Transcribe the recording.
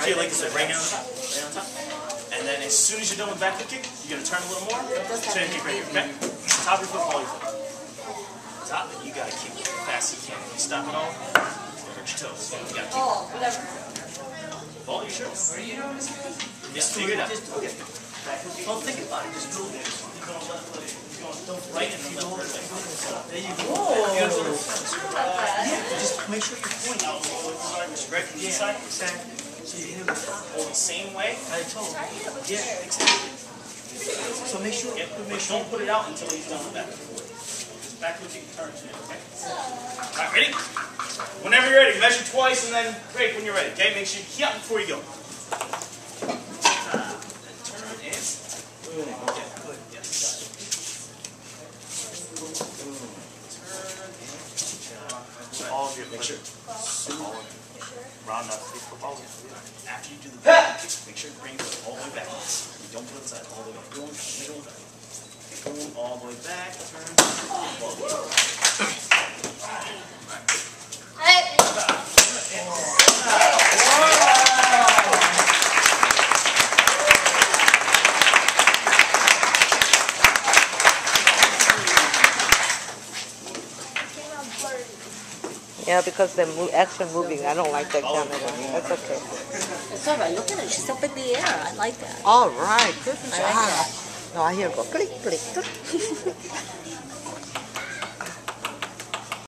to your leg this way, right here on top. And then as soon as you're done with back kick, you're going to turn a little more. Turn kick right here, okay? Top of your foot, ball your foot. Top, and you got to kick as fast as you can. If you stop it all, you'll hurt your toes. You got to keep whatever. Ball your shirt. Just figure it out. Okay. Don't think about it, just move it. Don't right and then left. There you go. Yeah, just make sure you point out right from the side. Exactly. So you hit it with top. Hold the same way. I told you. Yeah, exactly. So make sure, don't put it out until he's done with that. Just backwards you can turn it, okay? Alright, ready? Whenever you're ready, measure twice and then break when you're ready, okay? Make sure you HIYAH before you go. Okay, good. Yes. All of your, make sure. All of it. Round up. After you do the back kicks, make sure to bring it all the way back. You don't put it inside, all the way. Go in middle. Boom, all the way back. Turn. All the way. Yeah, because the action moving, I don't like that camera. That's okay. It's alright. Look at it. She's up in the air. I like that. All right, good job. No, I hear go click, click, click.